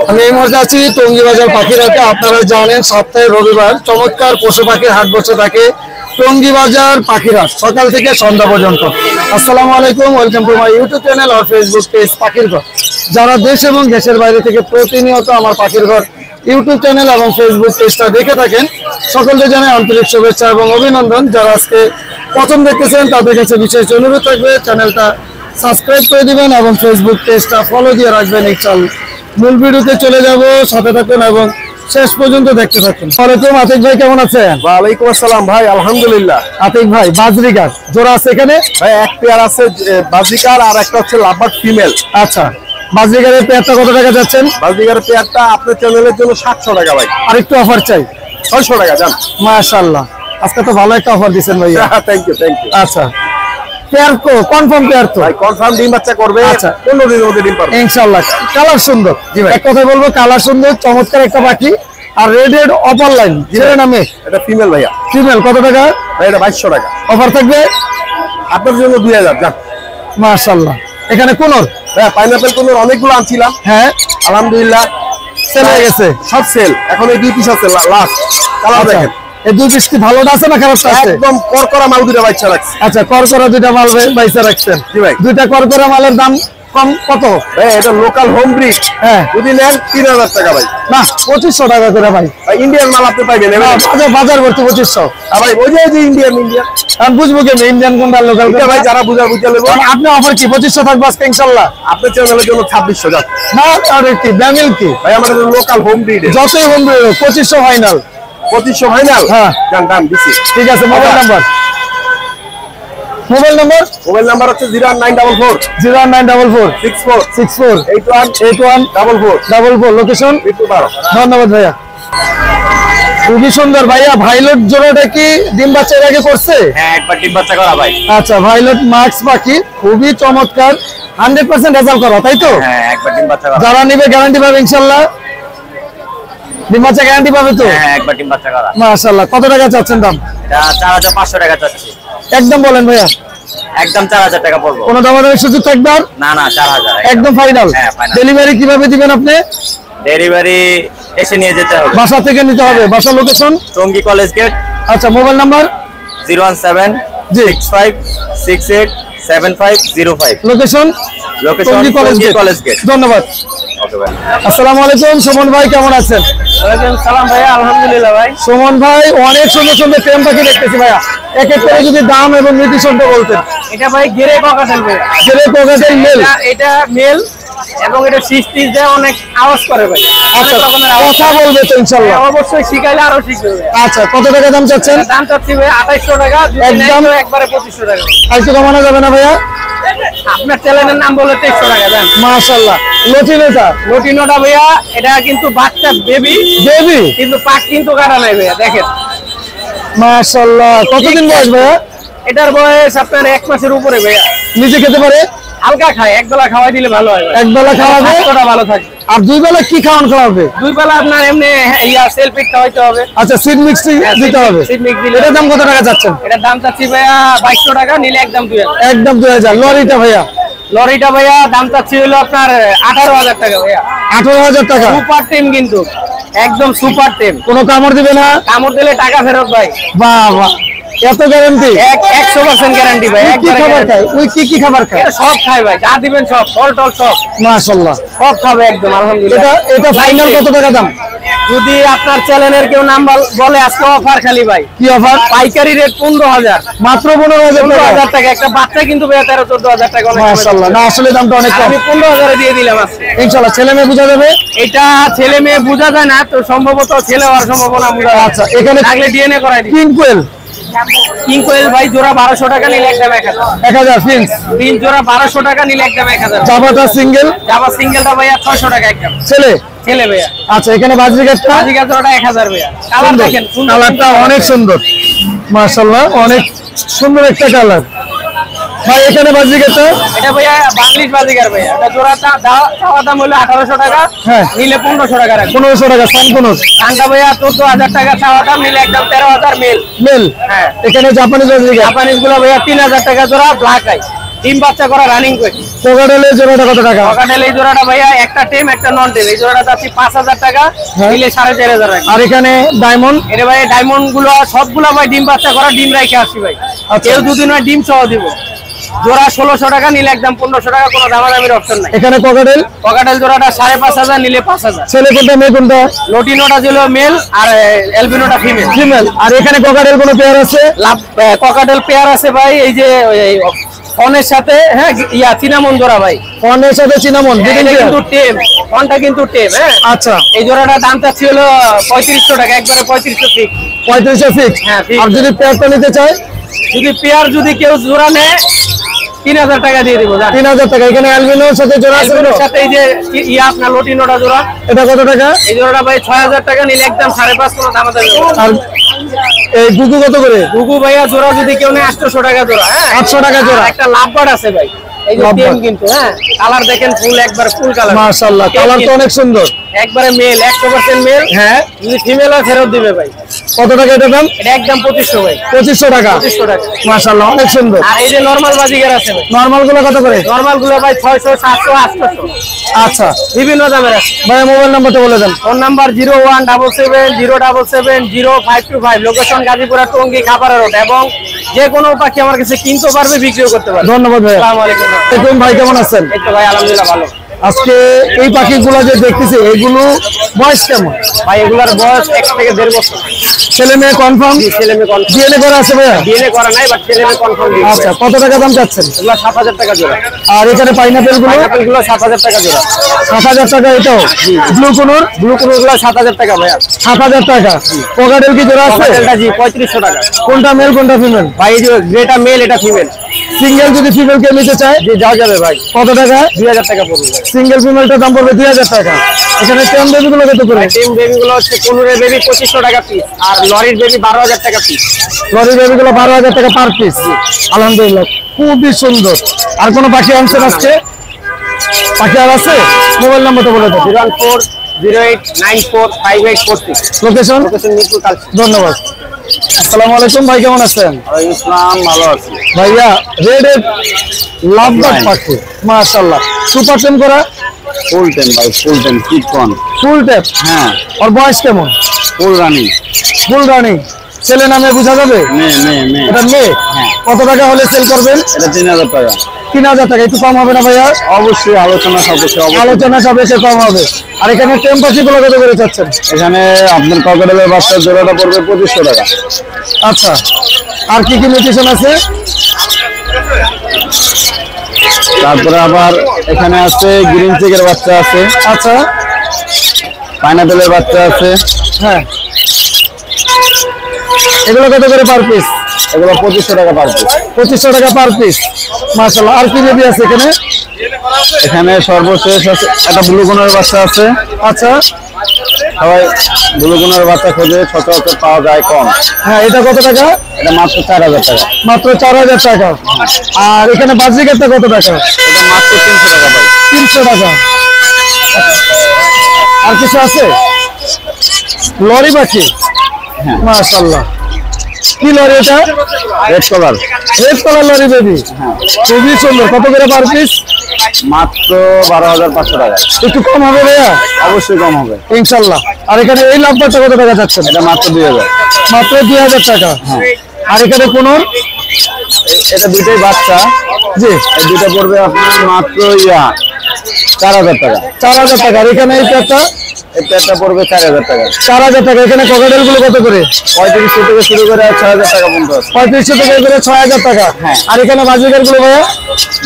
আমি এই মুহূর্তে আছি টঙ্গীবাজার পাখির হাটে। আপনারা জানেন সপ্তাহে রবিবার চমৎকার পশু পাখির হাট বসে থাকে টঙ্গীবাজার পাখির হাট, সকাল থেকে সন্ধ্যা পর্যন্ত। আসসালামু আলাইকুম, welcome to my YouTube channel আর ফেসবুক পেজ পাখির ঘর। যারা দেশ এবং দেশের বাইরে থেকে প্রতিনিয়ত আমার পাখির ঘর ইউটিউব চ্যানেল এবং ফেসবুক পেজটা দেখে থাকেন, সকলকে জানাই আন্তরিক শুভেচ্ছা এবং অভিনন্দন। যারা আজকে প্রথম দেখতেছেন তাদের কাছে বিশেষ অনুরোধ থাকবে চ্যানেলটা সাবস্ক্রাইব করে দিবেন এবং ফেসবুক পেজটা ফলো দিয়ে রাখবেন। ইনশাআল্লাহ মূল ভিডিওতে চলে যাব, সাথে থাকুন এবং শেষ পর্যন্ত দেখতে থাকুন। ওয়ালাইকুম আতিক ভাই, কেমন আছেন? ওয়ালাইকুম আসসালাম ভাই, আলহামদুলিল্লাহ। আতিক ভাই, বাজরিকার জোড়া আছে এখানে ভাই? এক পেয়ার আছে বাজরিকার আর একটা হচ্ছে লাভবার্ড ফিমেল। আচ্ছা, বাজরিকারের পেয়ারটা কত টাকা যাচ্ছেন? বাজরিকারের পেয়ারটা আপনার চ্যানেলের জন্য 700 টাকা ভাই। আর একটু অফার চাই, 600 টাকা যান। মাশাআল্লাহ, আজকে তো ভালো একটা অফার দিবেন ভাইয়া। Thank you. আচ্ছা, পেয়ার তো কনফার্ম পেয়ার তো ভাই? কনফার্ম ডিম বাচ্চা করবে। আচ্ছা, 15 দিনের মধ্যে ডিম পারবে ইনশাআল্লাহ। কালার সুন্দর। জি ভাই, এক কথা বলবো, কালার সুন্দর, চমৎকার একটা পাখি। আর রেডেড অপার লাইন ছেড়ে নামে এটা ফিমেল ভাইয়া। ফিমেল কত টাকা ভাই? এটা 2200 টাকা। অফার থাকবে আপনার জন্য 2000 যান। মাশাআল্লাহ। এখানে কোন হ্যাঁ, পাইনাপেল কোন অনেকগুলো আনছিলাম। হ্যাঁ, আলহামদুলিল্লাহ সেল হয়ে গেছে, সব সেল। এখন এই 2 পিস আছে লাস্ট। কালার দেখেন, এই 2 পিস কি ভালোটা আছে না খারাপটা আছে? একদম করকরা মাল দুটো বাচ্চা রাখছে। আচ্ছা, করকরা দুইটা মাল বাইসা রাখছেন। জি ভাই। দুইটা করকরা মালের দাম কম কত? ভাই এটা লোকাল হোম ব্রিড। হ্যাঁ, যদি নেন 3000 টাকা ভাই। না 2500 টাকা করে ভাই। ভাই ইন্ডিয়ান মাল আপনি পাইবেন। বাজার ভর্তি 2500। ভাই ওই যে ইন্ডিয়ান আমি বুঝবো কেন ইন্ডিয়ান কোনটা লোকাল? ভাই যারা বুঝা লেবো। আপনি অফার কি 2500 থাকবে আজকে ইনশাআল্লাহ? আপনার চ্যানেলের জন্য 2600 যান। না আর কি ব্যামিল কি ভাই? আমাদের লোকাল হোম ব্রিড যতই হোম 2500 ফাইনাল। 2500 ফাইনাল। হ্যাঁ যান দাম দিছি। ঠিক আছে। মোবাইল নাম্বার মোবাইল নাম্বার হচ্ছে 01944 01944 64 8144। লোকেশন? ধন্যবাদ ভাইয়া, খুবই সুন্দর ভাইয়া। ভাইলট জোড়াটা কি ডিম বাচ্চা এর আগে করছে? হ্যাঁ, একবার ডিম বাচ্চা করা ভাই। আচ্ছা, ভাইলট মাক্স পাখি, খুবই চমৎকার, 100% রেজাল্ট করা, তাই তো? হ্যাঁ, একবার ডিম বাচ্চা করা। যারা নিবে গ্যারান্টি পাবে ইনশাআল্লাহ? ডিম বাচ্চা গ্যারান্টি পাবে তো? হ্যাঁ, একবার ডিম বাচ্চা করা। মাশাআল্লাহ। কত টাকা চাচ্ছেন দাম? এটা 4500 টাকা চাচ্ছি। একদম বলেন ভাইয়া। একদম 4000 টাকা পড়বে। কোনো দামাদামির সুযোগ থাকবে আর? না 4000 একদম ফাইনাল। হ্যাঁ, ফাইনাল। ডেলিভারি কিভাবে দিবেন আপনি? ডেলিভারি এসে নিয়ে যেতে হবে। বাসা থেকে নিতে হবে? বাসা লোকেশন? Tongi college gate. আচ্ছা, mobile number? 01765687505। Location? Tongi college gate. ধন্যবাদ। ওকে ভাই। আসসালামু আলাইকুম, সুমন ভাই, কেমন আছেন? ওয়ালাইকুম সালাম ভাইয়া, আলহামদুলিল্লাহ ভাই। সুমন ভাই, অনেক সুন্দর সুন্দর টেম পাখি দেখতেছি ভাইয়া। এক এক করে যদি দাম এবং নির্দিষ্টটা বলতেন। এটা ভাই গেরে ককাটেল ভাই। গেরে ককাটেল মেল। এটা মেল এবং এটা সিস্টিজ দেয়, অনেক আওয়াজ করে ভাই। আচ্ছা, কথা বলবে তো ইনশাআল্লাহ? অবশ্যই শিখাইলে আরো শিখবে। আচ্ছা, কত টাকা দাম চাচ্ছেন? দাম চাচ্ছি ভাই 2800 টাকা। একদম একবারে 2500 টাকা। আর একটু কমানো যাবে না ভাইয়া? আপনার চ্যানেলের নাম বলে 2300 টাকা দেন। মাশাআল্লাহ। লটিনোটা ভাইয়া, এটা কিন্তু বাচ্চা বেবি কিন্তু পাক কিন্তু কাটা নাই ভাইয়া, দেখেন। মাশাআল্লাহ। কতদিন বয়স ভাইয়া? এটার বয়স আপনার 1 মাসের উপরে ভাইয়া। নিজে খেতে পারে? হালকা খায়, একবেলা খাওয়াই দিলে ভালো হয়। একবেলা খাওয়াবে? কতটা ভালো থাকে। আর দুই বেলা কি খাওয়াবে? দুই বেলা আপনার এমনি সেল ফিট খাওয়াইতে হবে। আচ্ছা, সিড মিক্স দিতে হবে। সিড মিক্স দিলে। এটার দাম কত টাকা যাচ্ছেন? এটার দাম চাচ্ছি ভাইয়া 2200 টাকা, নিলে একদম 2000। একদম 2000। লরিটা ভাইয়া? লরিটা ভাইয়া দাম চাচ্ছি হলো আপনার 18000 টাকা ভাইয়া। 18000 টাকা? সুপার টিম কিন্তু, একদম সুপার টিম। কোনো কামড় দিবে না? কামড় দিলে টাকা ফেরত ভাই। বাহ বাহ, এত গ্যারান্টি? 100% গ্যারান্টি ভাই। কি খাবার খায়? ওই কি খাবার খায়? সব খায় ভাই, যা দিবেন সব, ফল টল সব। মাশাআল্লাহ, সব খাবে একদম, আলহামদুলিল্লাহ। এটা ফাইনাল কত টাকা দাম? যদি আপনার চ্যানেলের কেউ নাম বলে, আজকে অফার খালি ভাই। কি অফার? পাইকারি রেট 15000। মাত্র 15000 টাকা। একটা বাচ্চা কিন্তু ভাইয়া 13-14 টাকা। মাশাআল্লাহ। না, আসলে দামটা অনেক কম। আমি 15000 দিয়ে দিলাম আজকে। ইনশাআল্লাহ ছেলে মেয়ে বোঝা যাবে? এটা ছেলে মেয়ে বোঝা যায় না তো, সম্ভবত ছেলে হওয়ার সম্ভাবনা বোঝা যায়। আচ্ছা, এখানে থাকলে ডিএনএ করাই দিই। কিং কোয়েল ভাই জোড়া 1200 টাকা, নিলে একদম 1000। তিন জোড়া 1200 টাকা, নিলে একদম 1000। জাবাটা সিঙ্গেল? জাবা সিঙ্গেলটা ভাইয়া 600 টাকা একদম। ছেলে ভাইয়া। আচ্ছা, এখানে বাজরিকার জোড়াটা 1000 ভাইয়া। কালার দেখেন, কালারটা অনেক সুন্দর মাশাআল্লাহ, অনেক সুন্দর একটা কালার ভাই। এখানে বাজরিকারটা? এটা ভাইয়া বাংলিশ বাজিকার ভাইয়া। এটা জোড়াটা চাওয়া দাম হলো 1800 টাকা, নিলে 1500 টাকা রাখবেন। 1500 টাকা। সানকোনস কানটা ভাইয়া 14000 টাকা চাওয়া দাম, নিলে একদম 13000 মেল। হ্যাঁ। এখানে জাপানিজ বাজরিকার? জাপানিজ গুলো ভাইয়া 3000 টাকা জোড়া, ব্ল্যাক আই। ডিম বাচ্চা করা রানিং করে। কোকাটেলের জোড়াটা কত টাকা? কোকাটেল এই জোড়াটা ভাইয়া একটা টেম একটা নন টেম, এই জোড়াটা যাচ্ছে 5000 টাকা, নিলে 4500 টাকা। আর এখানে ডায়মন্ড, এটা ভাই ডায়মন্ড গুলো সবগুলো ভাই ডিম বাচ্চা করা, ডিম রাইখে আসছি ভাই। কেউ যদি নয় ডিম সহ দিব। জোড়া 1600 টাকা, নিলে একদম 1500 টাকা, কোনো দামাদামির অপশন নাই। এখানে কোকাটেল কোকাটেল জোড়াটা 5500, নিলে 5000। ছেলে কোনটা মেয়ে কোনটা? লোটিনোটা ছিল মেল আর এলবিনোটা ফিমেল। ফিমেল। আর এখানে কোকাটেল কোনো পেয়ার আছে? কোকাটেল পেয়ার আছে ভাই, এই যে ফনের সাথে, হ্যাঁ ইয়া চিনামন জোড়া ভাই, ফনের সাথে চিনামন, এটা কিন্তু টেম, ফনটা কিন্তু টেম। হ্যাঁ আচ্ছা, এই জোড়াটা দাম চাচ্ছি হলো 3500 টাকা, একবারে 3500 ফিক্স। 3500 ফিক্স। হ্যাঁ, fix। আর যদি পেয়ারটা নিতে চায়, যদি পেয়ার যদি কেউ জোড়া নেয় 3000 টাকা দিয়ে দিব। 3000 টাকা। এখানে অ্যালবিনোর সাথে জোড়া আছে? এলবিনোর সাথে এই যে ইয়া আপনার লোটিনোটা জোড়া, এটা কত টাকা? এই জোড়াটা ভাই 6000 টাকা, নিলে একদম 5.5, কোনো দামাদামি হবে না। আর এই গুগু কত করে? গুগু ভাইয়া জোড়া যদি কেউ নেয় 800 টাকা জোড়া। হ্যাঁ 800 টাকা জোড়া। আর একটা লাভবার্ড আছে ভাই, এই যে টেম কিন্তু, হ্যাঁ কালার দেখেন ফুল, একবার ফুল কালার। মাশাআল্লাহ, কালার তো অনেক সুন্দর। একবারে মেল, 100% মেল। হ্যাঁ, যদি ফিমেল হয় ফেরত দিবে ভাই। কত টাকা এটা দাম? এটা একদম 2500 ভাই। 2500 টাকা। 2500 টাকা। মাশাআল্লাহ, অনেক সুন্দর। আর এই যে নরমাল বাজিগার আছে ভাই, নরমাল গুলো কত করে? নরমাল গুলো ভাই 600, 700, 800, আচ্ছা, বিভিন্ন দামের আছে। ভাই মোবাইল নাম্বারটা বলে দেন। Phone number 01770770525, location Gazipura Tongi Khapara road, এবং যে কোনো পাখি আমার কাছে কিনতে পারবে, বিক্রিও করতে পারবে। ধন্যবাদ ভাই। আসসালামু আলাইকুম। দেখুন ভাই, কেমন আছেন? এই তো ভাই আলহামদুলিল্লাহ ভালো। আজকে এই পাখিগুলো যে দেখতেছি, এগুলো বয়স কেমন? ভাই এগুলার বয়স 1 থেকে 1.5 বছর। ছেলে মেয়ে কনফার্ম? ছেলে মেয়ে কনফার্ম। ডিএনএ করা আছে ভাইয়া? ডিএনএ করা নাই, বাট ছেলে মেয়ে কনফার্ম। আচ্ছা, কত টাকা দাম চাচ্ছেন? এগুলো 7000 টাকা জোড়া। আর এখানে পাইনাপেল গুলো? পাইনাপেল গুলো 7000 টাকা জোড়া। 7000 টাকা। এটাও ব্লু কোনোর? ব্লু কোন গুলো 7000 টাকা ভাইয়া। 7000 টাকা। কোকাটেল কি জোড়া আছে? কোকাটেলটা জি 3500 টাকা। কোনটা মেল কোনটা ফিমেল? ভাই এই যে যেটা মেল এটা ফিমেল। সিঙ্গেল যদি ফিমেল কে নিতে চায়, জি যাওয়া যাবে ভাই। কত টাকা? 2000 টাকা পড়বে ভাই। সিঙ্গেল ফিমেলটার দাম পড়বে 2000 টাকা। এখানে টেম বেবি গুলো কত করে? টিম বেবি গুলো হচ্ছে কোনুরের বেবি 2500 টাকা পিস, আর লরির বেবি 12000 টাকা পিস। লরি বেবি গুলো 12000 টাকা পার পিস। আলহামদুলিল্লাহ, খুবই সুন্দর। আর কোনো পাখি আনছেন আজকে? পাখি আর আছে? মোবাইল নাম্বারটা বলে দেন। 01408945846। লোকেশন? লোকেশন মিরপুর কালচি। ধন্যবাদ। আসসালামু আলাইকুম ভাই, কেমন আছেন? ওয়ালাইকুম আসসালাম, ভালো আছি ভাইয়া রেড লাভবার্ড পাখি, মাশাআল্লাহ, সুপার টেম করা? ফুল টাইম ভাই, ফুল টাইম কিটকন। ফুল টেপ? হ্যাঁ, ওর বয়স কেমন? Full running. Full running. ছেলে নামে বোঝা যাবে? মেয়ে। এটা মেয়ে? কত টাকা হলে সেল করবেন? এটা 3000 টাকা। 3000 টাকা। একটু কম হবে না ভাইয়া? অবশ্যই আলোচনা সাপেক্ষে, আলোচনা সাপেক্ষে কম হবে। আর এখানে টেম পাখি গুলো কত করে চাচ্ছেন? এখানে আপনার ককাটেলের বাচ্চার জোড়াটা পড়বে 2500 টাকা। আচ্ছা, আর কি কি মিউটেশন আছে? তারপরে আবার এখানে আছে গ্রিন চিকের বাচ্চা আছে, আচ্ছা, পাইনাপেলের বাচ্চা আছে। হ্যাঁ, এগুলো কত করে পার পিস? এগুলো 2500 টাকা পার পিস। 2500 টাকা পার পিস। মাশাআল্লাহ, আর কি বেবি আছে এখানে? এখানে সর্বশেষ আছে একটা ব্লুকনের বাচ্চা আছে। আচ্ছা, সবাই ব্লুকনের বাচ্চা খোঁজে, সচরাচর পাওয়া যায় কম। হ্যাঁ, এটা কত টাকা? এটা মাত্র 4000 টাকা। মাত্র 4000 টাকা। আর এখানে বাজিকারটা কত টাকা? এটা মাত্র 300 টাকা ভাই। 300 টাকা। আর কিছু আছে? লরি পাখি? মাশাআল্লাহ, কি লরি এটা? Red colour. Red colour lory baby, খুবই সুন্দর। কত করে পার পিস? মাত্র 12500 টাকা। একটু কম হবে ভাইয়া? অবশ্যই কম হবে ইনশাল্লাহ। আর এখানে এই লাভবারটা কত টাকা যাচ্ছে? এটা মাত্র 2000। মাত্র 2000 টাকা। আর এখানে কোনো? এটা দুটোই বাচ্চা। জি, এই দুটো পড়বে আপনার মাত্র 4000 টাকা। 4000 টাকা। আর এখানে এই পেয়ারটা? এই পেয়ারটা পড়বে 4000 টাকা। 4000 টাকা। এখানে কোকাটেল গুলো কত করে? 3500 থেকে শুরু করে 6000 টাকা পর্যন্ত আছে। 3500 থেকে করে 6000 টাকা। আর এখানে বাজিকার গুলো ভাইয়া?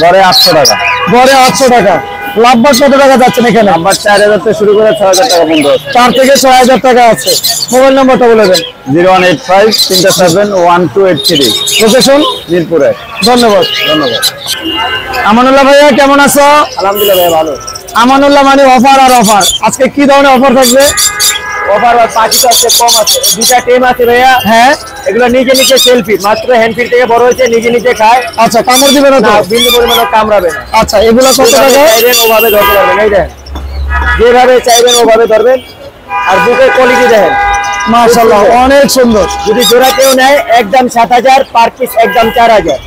গড়ে 800 টাকা। গড়ে 800 টাকা। লাভবার্ড কত টাকা যাচ্ছেন এখানে? আবার 4000 থেকে শুরু করে 6000 টাকা পর্যন্ত আছে। 4 থেকে 6000 টাকা আছে। মোবাইল নাম্বারটা বলে দেন। 0185371283। লোকেশন? মিরপুরে। ধন্যবাদ। আমানুল্লাহ ভাইয়া, কেমন আছো? আলহামদুলিল্লাহ ভাই ভালো। আমানুল্লাহ মানে অফার আর অফার। আজকে কি ধরনের অফার থাকবে? ওভার পাখি তো আছে কম আছে, দুটা টেম আছে ভাইয়া। হ্যাঁ, এগুলো নিজে নিজে সেলফি, মাত্র হ্যান্ড ফিট থেকে বড় হয়েছে, নিজে নিজে খায়। আচ্ছা, কামড় দিবে না তো? না, বিন্দু পরিমাণে কামড়াবে না। আচ্ছা, এগুলো কত যেভাবে টাকা? চাইবেন ওভাবে ধরতে পারবেন। এই দেখেন, যেভাবে চাইবেন ওভাবে ধরবেন। আর বুকের কোয়ালিটি দেখেন, মাশাআল্লাহ, অনেক সুন্দর। যদি জোড়া কেউ নেয় একদম 7000, পার পিস একদম 4000।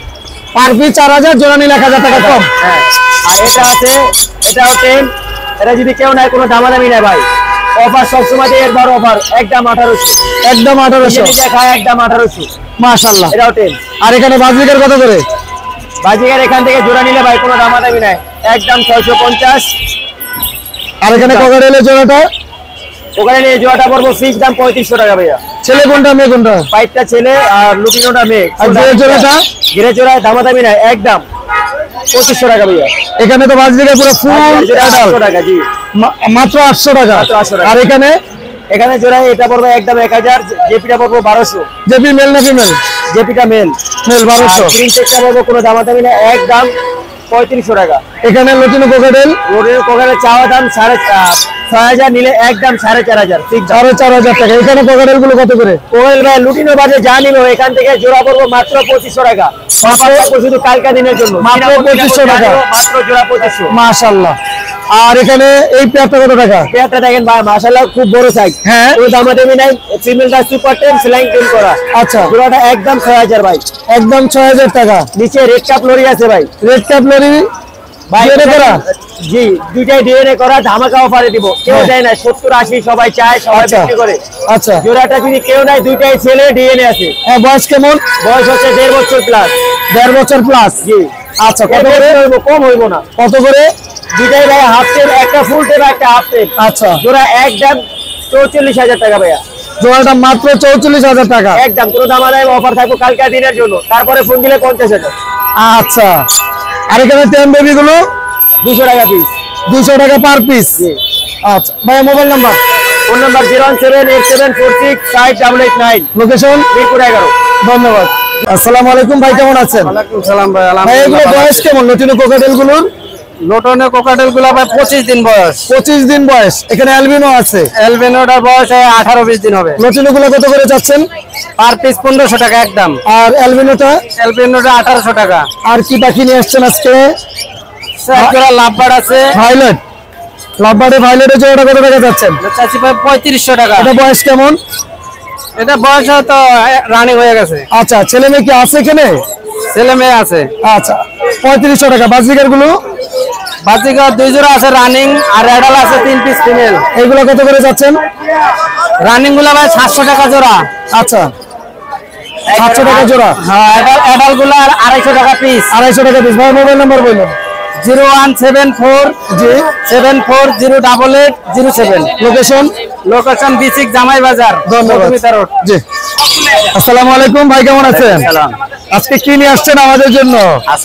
পার পিস 4000, জোড়া নিলে 1000 টাকা কম। হ্যাঁ, আর এটা আছে, এটাও 10। এটা যদি কেউ নাই, কোনো দামাদামি নাই ভাই, অফার সবসময় এর বড় অফার, একদম 1800, একদম 1800 নিজে খায় একদম 1800। মাশাআল্লাহ। এটাও 10। আর এখানে বাজরিকার কত করে? বাজিকার এখান থেকে জোড়া নিলে ভাই কোনো দামাদামি নাই, একদম 650। আর এখানে ককাটেলের জোড়াটা? ওখানে নিয়ে জোড়াটা পড়বো ফিক্স দাম 3500 টাকা ভাইয়া। ছেলে কোনটা মেয়ে কোনটা? পাইপটা ছেলে আর লুটিনোটা মেয়ে। আর ঘিরের জোড়াটা? ঘিরের জোড়ায় দামাদামি নাই, একদম 2500 টাকা ভাইয়া। এখানে তো বাজরিকা পুরো ফুল 800 টাকা, জি মাত্র 800 টাকা। মাত্র 800 টাকা। আর এখানে এখানে জোড়ায় এটা পড়বে একদম 1000, জেপিটা পড়বো 1200। জেপি মেল না ফিমেল? জেপিটা মেল। মেল 1200। গ্রিন চেকটা পড়বো কোনো দামাদামি নাই, একদম 3500 টাকা। এখানে লটিনো কোকাটেল রোডের কোকারের চাওয়া দাম 6500, নিলে একদম 4500 ফিক্স। 4500 টাকা। এখানে কোকাটেল গুলো কত করে? কোয়েল ভাই লুটিনো বাজে যা নিল এখান থেকে জোড়া পড়বো মাত্র 2500 টাকা। শুধু কালকা দিনের জন্য মাত্র 2500 টাকা। মাত্র জোড়া 2500। মাশাআল্লাহ। আর এখানে এই পেয়ারটা কত টাকা? পেয়ারটা দেখেন ভাই, মাশাআল্লাহ খুব বড় সাইজ। হ্যাঁ। কোনো দামাদামি নাই, ফিমেলটা সুপার টেম সেলাইং টেম করা। আচ্ছা, জোড়াটা একদম 6000 ভাই, একদম 6000 টাকা। নিচে রেড কাপ লরি আছে ভাই। রেড ক্যাপ লরি ভাই ডিএনএ করা? জি, দুইটাই ডিএনএ করা, ধামাকা অফারে দিব। কেউ হ্যাঁ। দেয় না, 70 80 সবাই চায়, সবাই আচ্ছা। বিক্রি করে। আচ্ছা, জোড়াটা যদি কেউ নাই, দুইটাই ছেলে, ডিএনএ আছে। হ্যাঁ। বয়স কেমন? বয়স হচ্ছে 1.5 বছর প্লাস। 1.5 বছর প্লাস। জি। আচ্ছা, কত করে? কম হইব না। কত করে? দুইটাই ভাই হাফ টেপ, একটা ফুল টেপ, একটা হাফ টেপ। আচ্ছা, জোড়া একদম 44000 টাকা ভাইয়া, জোড়াটা মাত্র 44000 টাকা। একদম। কোনো দামাদামি অফার থাকবো কালকে দিনের জন্য, তারপরে ফোন দিলে 50000। আচ্ছা, আর এখানে টেন বেবি গুলো 200 টাকা পিস। 200 টাকা পার পিস। আচ্ছা ভাই, mobile number? Phone number 01787465889, location? Mirpur 11। ধন্যবাদ। আসসালামু আলাইকুম ভাই, কেমন আছেন? ওয়ালাইকুম সালাম ভাই, ভাই এগুলো বয়স কেমন লটিনো কোকাটেল গুলোর? লোটনের কোকাটেল গুলো ভাই 25 দিন বয়স। 25 দিন বয়স। এখানে অ্যালবিনো আছে। এলবেনোটার বয়স 18-20 দিন হবে। লটিনো গুলো কত করে যাচ্ছেন? পার পিস 1500 টাকা একদম। আর অ্যালবিনোটা? এলবেনোটা 1800 টাকা। আর কি পাখি নিয়ে আসছেন আজকে? জোড়া লাভবার্ড আছে। ভাইলেট, লাভবার্ডে ভাইলেটের জোড়াটা কত টাকা যাচ্ছেন? চাচ্ছি ভাই 3500 টাকা। এটা বয়স কেমন? এটা বয়স তো রানিং হয়ে গেছে। আচ্ছা, ছেলে মেয়ে কি আছে এখানে? ছেলে মেয়ে আছে। আচ্ছা, 3500 টাকা। বাজিকার গুলো? বাজিকা 2 জোড়া আছে রানিং, আর অ্যাডাল আছে 3 পিস ফিমেল। এগুলো কত করে যাচ্ছেন? রানিং গুলা ভাই 700 টাকা জোড়া। আচ্ছা, 700 টাকা জোড়া। হ্যাঁ, অ্যাডাল গুলা 250 টাকা পিস। 250 টাকা পিস। ভাই মোবাইল নাম্বার বলুন? 0174 জি 74088007। লোকেশন? লোকেশন B6 জামাই বাজার। ধন্যবাদ। জি, আসসালামু আলাইকুম ভাই, কেমন আছেন? আজকে কি নিয়ে আসছেন আমাদের জন্য?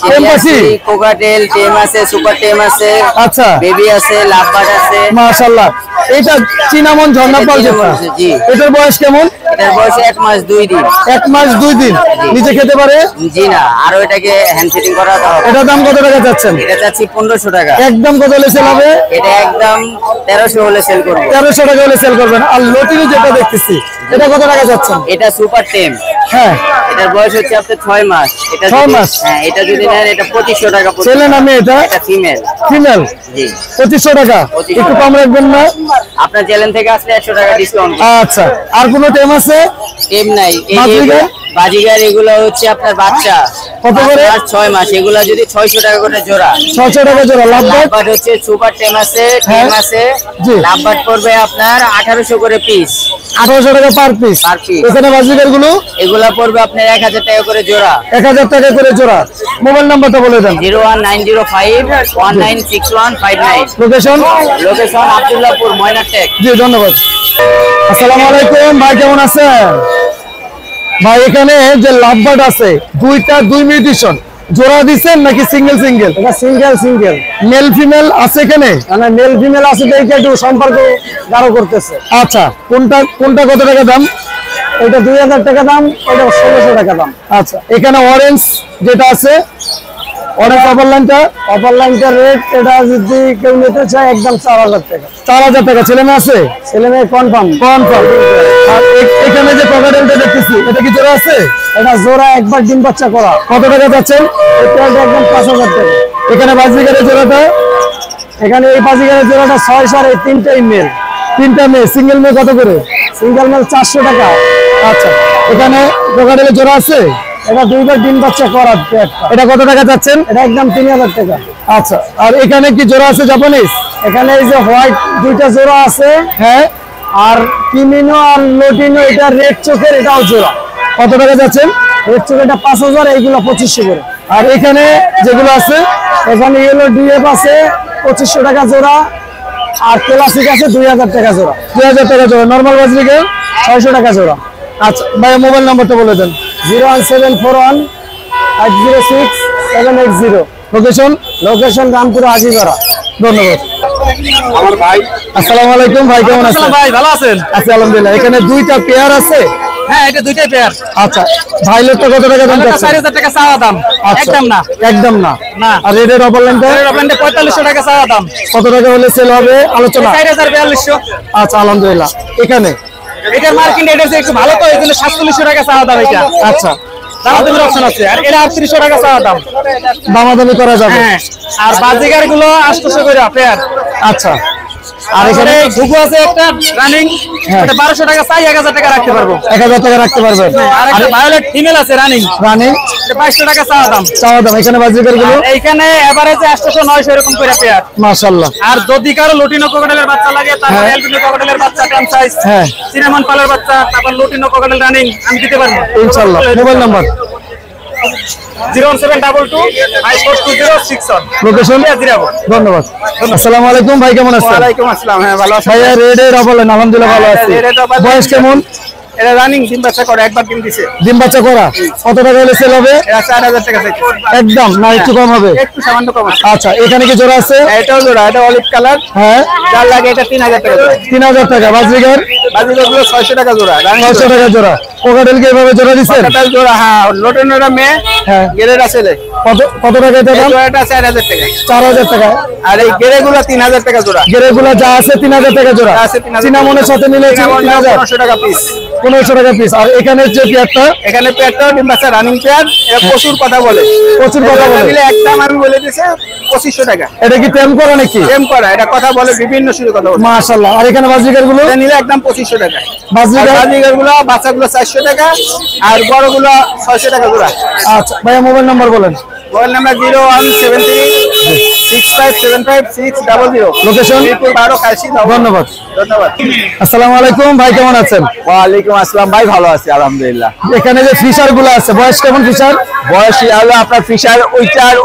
টেম পাখি? কোকাটেল টেম আছে, সুপার টেম আছে, আচ্ছা, বেবি আছে, লাভবার্ড আছে। মাশাআল্লাহ। এটা চিনামন ঝর্ণা পাল যেটা, জি। এটার বয়স কেমন? এটার বয়স 1 মাস 2 দিন। 1 মাস 2 দিন। নিজে খেতে পারে? জি না, আরো এটাকে হ্যান্ড সেটিং করাতে হবে। এটার দাম কত টাকা যাচ্ছেন? এটা চাচ্ছি 1500 টাকা। একদম কত হলে সেল হবে? এটা একদম 1300 হলে সেল করব। 1300 টাকা হলে সেল করবেন। আর লটিনি যেটা দেখতেছি, এটা কত টাকা যাচ্ছেন? এটা সুপার টেম। হ্যাঁ, এটার বয়স হচ্ছে আপনার 6 মাস। এটা 6 যদি- মাস? হ্যাঁ, এটা যদি নেন এটা 2500 টাকা পড়বে। ছেলে না মেয়ে এটা? এটা ফিমেল। ফিমেল। জি। 2500 টাকা। 2500 একটু কম রাখবেন না? আপনার চ্যানেল থেকে আসলে 100 টাকা ডিসকাউন্ট। আচ্ছা, আর কোনো টেম আছে? টেম নাই। এই যে বাজিগার? বাজিগার এগুলো হচ্ছে আপনার বাচ্চা। কত করে? 6 মাস। এগুলা যদি 600 টাকা করে জোড়া। 600 টাকা জোড়া। লাভবার্ড? লাভবার্ড হচ্ছে সুপার টেম আছে, হ্যাঁ। টেম আছে। জি। লাভবার্ড পড়বে আপনার 1800 করে পিস। 1800 টাকা পার পিস। Per piece। এখানে বাজিকার গুলো এগুলা পড়বে আপনার 1000 টাকা করে জোড়া। 1000 টাকা করে জোড়া। মোবাইল নাম্বারটা বলে দেন? 01905196159। লোকেশন? লোকেশন আব্দুল্লাহপুর, ময়নাটেক। জি, ধন্যবাদ। আসসালামু আলাইকুম ভাই, কেমন আছেন? ভাই এখানে যে লাভবার্ড আছে, দুইটা 2 মিউটেশন জোড়া দিচ্ছেন নাকি সিঙ্গেল সিঙ্গেল? এটা সিঙ্গেল সিঙ্গেল। মেল ফিমেল আছে এখানে? মানে মেল ফিমেল আছে, দেখে একটু সম্পর্ক গাঢ় করতেছে। আচ্ছা, কোনটা কত টাকা দাম? এটা 2000 টাকা দাম, এটা 1600 টাকা দাম। আচ্ছা, এখানে অরেঞ্জ যেটা আছে, অরেঞ্জ আপার লাইনটা? অপার লাইনটার রেট, এটা যদি কেউ নিতে চায় একদম 4000 টাকা। 4000 টাকা। ছেলে মেয়ে আছে? ছেলে মেয়ে কনফার্ম। কনফার্ম। আর এখানে যে ককাটেলটা দেখতেছি, এটা কি জোড়া আছে? এটা জোড়া একবার ডিম বাচ্চা করা। কত টাকা যাচ্ছেন? এটা একদম 5000 টাকা। এখানে বাজিকারের জোড়াটা? এখানে এই বাজিগারের জোড়াটা 600, আর এই তিনটাই মেল। 3টা মেয়ে। সিঙ্গেল মেয়ে কত করে? সিঙ্গেল মেল 400 টাকা। আচ্ছা, এখানে ককাটেলের জোড়া আছে? এটা দুইবার ডিম বাচ্চা করা পেয়ারটা। এটা কত টাকা চাচ্ছেন? এটা একদম 3000 টাকা। আচ্ছা, আর এখানে কি জোড়া আছে জাপানিজ? এখানে এই যে হোয়াইট দুইটা জোড়া আছে, হ্যাঁ, আর কিমিনো আর লোটিনো, এটা রেড চোখের, এটাও জোড়া। কত টাকা যাচ্ছেন? রেড চোখ এটা 5000, এইগুলো 2500 করে। আর এখানে যেগুলো আছে, এখানে ইয়েলো ডিএফ আছে 2500 টাকা জোড়া, আর ক্লাসিক আছে 2000 টাকা জোড়া। 2000 টাকা জোড়া। নরমাল বাজরিকে 600 টাকা জোড়া। আচ্ছা ভাই, মোবাইল নাম্বারটা বলে দেন। 01741-806-780। লোকেশন রামপুর হাজিপাড়া। ধন্যবাদ। আমার ভাই, আসসালামু আলাইকুম ভাই, কেমন আছেন? ভাই ভালো আছেন? আছি আলহামদুলিল্লাহ। এখানে দুইটা পেয়ার আছে? হ্যাঁ, এটা দুইটাই পেয়ার। আচ্ছা, ভাই লোকটা কত টাকা দাম চাচ্ছেন? 4000 টাকা চাওয়া দাম, একদম না। একদম না। না। আর রেডের অপারল্যান্ডে? এর অপেন্ডে 4500 টাকা চাওয়া দাম। কত টাকা হলে সেল হবে আলোচনা? 4000-4200। আচ্ছা আলহামদুলিল্লাহ। এখানে এটার মার্কেট রেট আছে একটু ভালো, তো এই জন্য 4700 টাকা চাওয়া দাম। এটা আচ্ছা, দামাদামির অপশন আছে। আর এটা 3800 টাকা চাওয়া দাম। দামাদামি করা যাবে? হ্যাঁ। আর বাজিগার গুলো 800 করে পেয়ার। আচ্ছা, আর এখানে ঘুঘু আছে একটা রানিং, এটা 1200 টাকা চাই, 1000 টাকা রাখতে পারবো। 1000 টাকা রাখতে পারবেন। আর একটা ভায়োলেট ফিমেল আছে রানিং, রানিং, এটা 2200 টাকা চাওয়া দাম। চাওয়া দাম। এখানে বাজিকার গুলো আর এইখানে এভারেজে 800-900 এরকম করে পেয়ার। মাশাআল্লাহ। আর যদি কারো লুটিনো ক্রোকোডাইলের বাচ্চা লাগে, তারপর অ্যালবিনো ক্রোকোডাইলের বাচ্চা টাইম সাইজ, হ্যাঁ, সিনামন পালের বাচ্চা, তারপর লুটিনো ক্রোকোডাইল রানিং আমি দিতে পারবো ইনশাআল্লাহ। Mobile number? 01722-542061। লোকেশন? ধন্যবাদ। আসসালামু আলাইকুম ভাই, কেমন আছেন? ওয়ালাইকুম আসসালাম। হ্যাঁ, ভালো আছি। ভাইয়া রেডের অপারল্যান্ড? আলহামদুলিল্লাহ ভালো আছি। বয়স কেমন? এটা রানিং ডিম বাচ্চা করে, একবার ডিম দিছে। ডিম বাচ্চা করা। কত টাকা হলে সেল হবে? এটা 4000 টাকা চাইছে। একদম না, একটু কম হবে? একটু সামান্য কম আছে। আচ্ছা, এখানে কি জোড়া আছে? এটাও জোড়া, এটা অলিভ কালার। হ্যাঁ, যার লাগে এটা 3000 টাকা জোড়া। 3000 টাকা। বাজরিগার? বাজিগুলো 600 টাকা জোড়া। 600 টাকা জোড়া। কোকাটেল কি এভাবে জোড়া দিচ্ছেন? এটা জোড়া, হ্যাঁ। লোটেনোরা মেয়ে, হ্যাঁ। গেরেরা ছেলে। কত টাকা এটা দাম? জোড়াটা 4000 টাকা। 4000 টাকা। আর এই গেরেগুলো 3000 টাকা জোড়া। গেরেগুলো যা আছে 3000 টাকা জোড়া। যা আছে 3000 চিনামনের সাথে মিলে 3000। 1500 টাকা পিস। 1500 টাকা পিস। আর এখানে যে পেয়ারটা? এখানে পেয়ারটাও ডিম বাচ্চা রানিং পেয়ার। এটা প্রচুর কথা বলে, প্রচুর কথা বলে। মিলে একদম আমি বলে দিয়েছি 2500 টাকা। এটা কি টেম করা নাকি? সেম করা, এটা কথা বলে, বিভিন্ন সুরে কথা বলে। মাশাআল্লাহ। আর এখানে বাজরিগার গুলো? এটা নিলে একদম 2500 টাকা। বাজরিগার? বাজিগার গুলো, বাচ্চাগুলো 400 টাকা, আর বড়গুলো 600 টাকা জোড়া। আচ্ছা ভাইয়া, মোবাইল নাম্বার বলেন। Mobile number 01736575600। লোকেশন? ধন্যবাদ। ধন্যবাদ। আসসালামু আলাইকুম ভাই, কেমন আছেন? ওয়ালাইকুম আসসালাম ভাই, ভালো আছি আলহামদুলিল্লাহ। এখানে যে ফিশার গুলো আছে, বয়স কেমন ফিশার? বয়স হলো আপনার ফিশার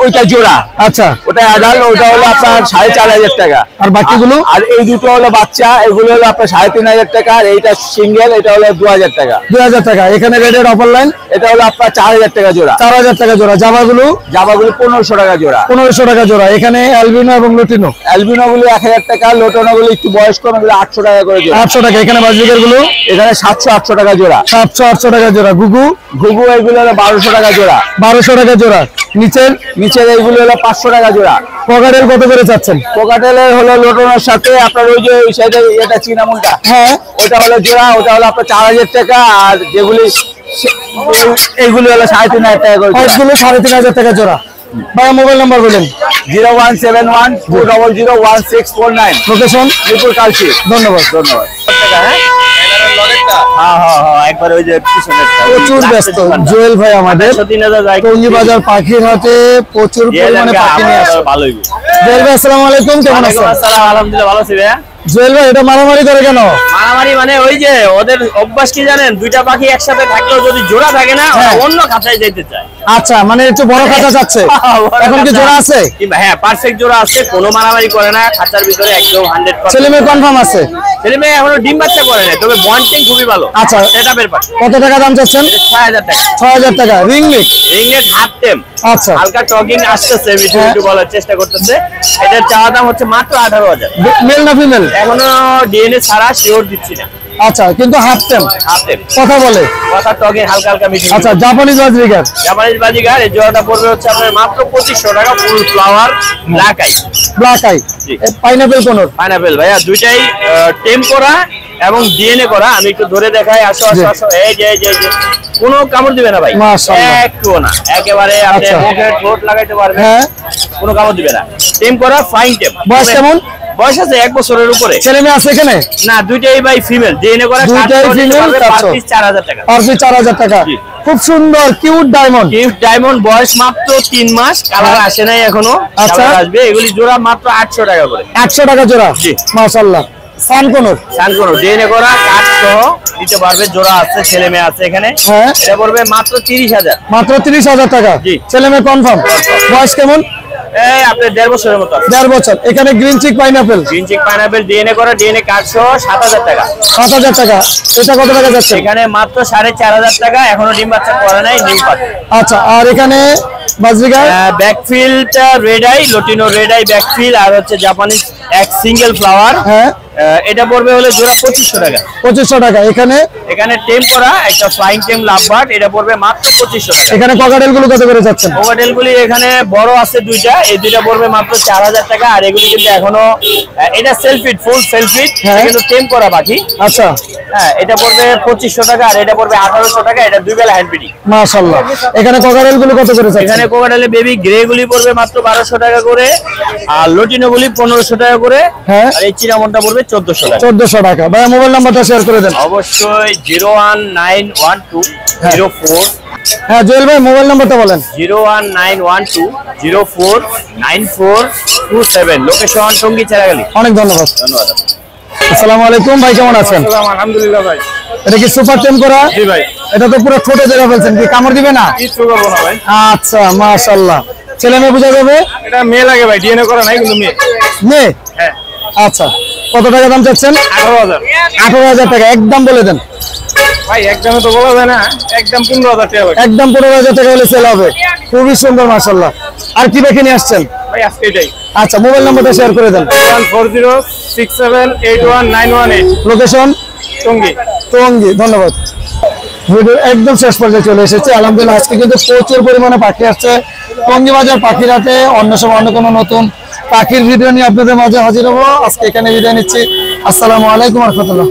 ওইটা জোড়া, আচ্ছা, ওটা অ্যাডাল্ট, ওটা হলো আপনার 4500 টাকা। আর বাকিগুলো? আর এই দুটো হলো বাচ্চা, এগুলো হলো আপনার 3500 টাকা। আর এইটা সিঙ্গেল, এটা হলো 2000 টাকা। 2000 টাকা। এখানে রেডের অপারলাইন? এটা হলো আপনার 4000 টাকা জোড়া। 4000 টাকা জোড়া। জামাগুলো? জামাগুলো 1500 টাকা জোড়া। 1500 টাকা জোড়া। এখানে অ্যালবিনো এবং লুটিনো? অ্যালবিনো গুলো 1000 টাকা, লোটনো গুলো একটু বয়স্ক, ওগুলো 800 টাকা করে জোড়া। 800 টাকা। এখানে বাজরিগার গুলো? এখানে 700-800 টাকা জোড়া। 700-800 টাকা জোড়া। গুগু? ঘুঘু এগুলো হলো 1200 টাকা জোড়া। 1200 টাকা জোড়া। নিচের এইগুলো হলো 500 টাকা জোড়া। কোকাটেল কত করে চাচ্ছেন? কোকাটেলের হলো লোটনের সাথে আপনার ওই যে ওই সাইডে এটা চিনামনটা, হ্যাঁ, ওটা হলো জোড়া, ওটা হলো আপনার 4000 টাকা। আর যেগুলি এইগুলি হলো 3500 টাকা করে জোড়া। সবগুলো 3500 টাকা জোড়া। ভাইয়া মোবাইল নাম্বার বলেন। 01712211649। লোকেশন? মিরপুর কালচি। ধন্যবাদ। একবার ওই যে পিছনেরটা। প্রচুর ব্যস্ত জুয়েল ভাই আমাদের টঙ্গী বাজার পাখির হাটে প্রচুর পরিমাণে পাখি নিয়ে আসে। ভালোই। জুয়েল ভাই আসসালামু আলাইকুম, কেমন আছেন? আলহামদুলিল্লাহ ভালো আছি ভাইয়া। জুয়েল ভাই, এটা মারামারি করে কেন? মারামারি মানে ওই যে ওদের অভ্যাস কি জানেন, দুইটা পাখি একসাথে থাকলেও যদি জোড়া থাকে না, ওরা অন্য খাঁচায় যেতে চায়। আচ্ছা, মানে একটু বড় খাঁচা চাচ্ছে। এখন কি জোড়া আছে? হ্যাঁ, পারফেক্ট জোড়া আছে, কোনো মারামারি করে না, খাঁচার ভিতরে একদম 100%। ছেলে মেয়ে কনফার্ম আছে? ছেলে মেয়ে এখনো ডিম বাচ্চা করে না, তবে বন্ডিং খুবই ভালো। আচ্ছা, সেটআপের পাখি। কত টাকা দাম চাচ্ছেন? 6000 টাকা। 6000 টাকা। রিংনেক? রিংনেট হাফ টেম। আচ্ছা, হালকা টকিং আসতেছে, একটু বলার চেষ্টা করতেছে। এটার চাওয়া দাম হচ্ছে মাত্র 18000। মেল না ফিমেল? এখনো ডিএনএ ছাড়া শিওর দিচ্ছি না। আচ্ছা, কিন্তু হাফ টেম হাফ টেম, কথা বলে। কথা টকিং হালকা হালকা মিঠি। আচ্ছা, জাপানিজ বাজরিগার? জাপানিজ বাজিগার এই জোড়াটা পড়বে হচ্ছে আপনার মাত্র 2500 টাকা। Full flower black eye. Black eye. Pineapple conure? Pineapple ভাইয়া, দুইটাই টেম করা এবং ডিএনএ করা। আমি একটু ধরে দেখাই। আসো আসো আসো। এই যে এই যে কোনো কামড় দিবে না ভাই, মাশাআল্লাহ। একটুও না, একেবারে আপনি আচ্ছা। মুখে ঠোঁট লাগাইতে পারবেন, হ্যাঁ, কোনো কামড় দিবে না। টেম করা, ফাইন টেম। বয়স কেমন? বয়স আছে 1 বছরের উপরে। ছেলে মেয়ে আছে এখানে? না, দুইটাই ভাই ফিমেল, ডিএনএ করা, দুইটাই ফিমেল, 4000 টাকা। 4000 টাকা। খুব সুন্দর কিউট ডায়মন্ড। কিউট ডায়মন্ড, বয়স মাত্র 3 মাস, কালার আসে নাই এখনো, আচ্ছা আসবে। এগুলি জোড়া মাত্র 800 টাকা করে। 800 টাকা জোড়া। জি মাশাআল্লাহ। সানকোনর ডিএনএ করা, কাঠ সহ দিতে পারবে, জোড়া আছে, ছেলে মেয়ে আছে এখানে। হ্যাঁ, এটা পড়বে মাত্র 30,000। মাত্র 30,000 টাকা। জি। ছেলে মেয়ে কনফার্ম। বয়স কেমন? এই আপনার 1.5 বছরের মতো। 1.5 বছর। এখানে green cheek pineapple. Green cheek pineapple, DNA করা, ডিএনএ কাঠ সহ 7,000 টাকা। 7,000 টাকা। এটা কত টাকা যাচ্ছে? এখানে মাত্র 4,500 টাকা, এখনো ডিম বাচ্চা করে নাই, নিউ পাট। আচ্ছা, আর এখানে budgerigar backfield red eye, lutino red eye backfill, আর হচ্ছে জাপানিজ এক সিঙ্গেল ফ্লাওয়ার। হ্যাঁ, এটা পড়বে হলো জোড়া 2500 টাকা। 2500 টাকা। এখানে এখানে টেম করা একটা ফ্লাইং টেম লাভবার্ড, এটা পড়বে মাত্র 2500 টাকা। এখানে ককাটেল গুলো কত করে যাচ্ছেন? কোকাটেল গুলি এখানে বড় আছে দুইটা, এই দুইটা পড়বে মাত্র 4000 টাকা। আর এগুলি কিন্তু এখনো এটা সেলফিট, ফুল সেলফিট, হ্যাঁ। কিন্তু টেম করা বাকি। আচ্ছা, হ্যাঁ, এটা পড়বে 2500 টাকা, আর এটা পড়বে 1800 টাকা। এটা দুই বেলা হ্যান্ড ফিডিং। মাশাআল্লাহ। এখানে ককাটেল গুলো কত করে যাচ্ছে? এখানে কোকাটেলের বেবি গ্রে গুলি পড়বে মাত্র 1200 টাকা করে, আর লটিনো গুলি 1500 টাকা করে। হ্যাঁ, আর এই চিনামনটা পড়বে 1400 টাকা। 1400 টাকা। ভাইয়া মোবাইল নাম্বারটা শেয়ার করে দেন। অবশ্যই 0191204। হ্যাঁ জুয়েল ভাই, মোবাইল নাম্বারটা বলেন। 01912049427, লোকেশন টঙ্গী চেরাগালি। অনেক ধন্যবাদ। ধন্যবাদ। আসসালামু আলাইকুম ভাই, কেমন আছেন? আলহামদুলিল্লাহ ভাই। এটা কি সুপার টেম করা? জি ভাই। এটা তো পুরো ঠোঁটে ধরে ফেলছেন, কি কামড় দিবে না? কিছু করবো না ভাই। আচ্ছা, মাশাআল্লাহ। ছেলে মেয়ে বোঝা যাবে? এটা মেয়ে লাগে ভাই, ডিএনএ করা নাই কিন্তু মেয়ে। মেয়ে? হ্যাঁ। আচ্ছা, কত টাকা দাম চাচ্ছেন? 18,000। 18,000 টাকা। একদম বলে দেন। ভাই একদমে তো বলা যায় না, একদম 15,000 টাকা ভাই। একদম 15,000 টাকা হলে সেল হবে। খুবই সুন্দর, মাশাআল্লাহ। আর কি দেখে নিয়ে আসছেন? ভাই আজকে এটাই। আচ্ছা, মোবাইল নাম্বারটা শেয়ার করে দেন। 14067819118, লোকেশন টঙ্গী। টঙ্গী। ধন্যবাদ। ভিডিও একদম শেষ পর্যায়ে চলে এসেছে। আলহামদুলিল্লাহ, আজকে কিন্তু প্রচুর পরিমাণে পাখি আসছে টঙ্গী বাজার পাখির হাটে। অন্য সময় অন্য কোনো নতুন পাখির ভিডিও নিয়ে আপনাদের মাঝে হাজির হবো। আজকে এখানে বিদায় নিচ্ছি। আসসালামু আলাইকুম ওয়া রাহমাতুল্লাহ।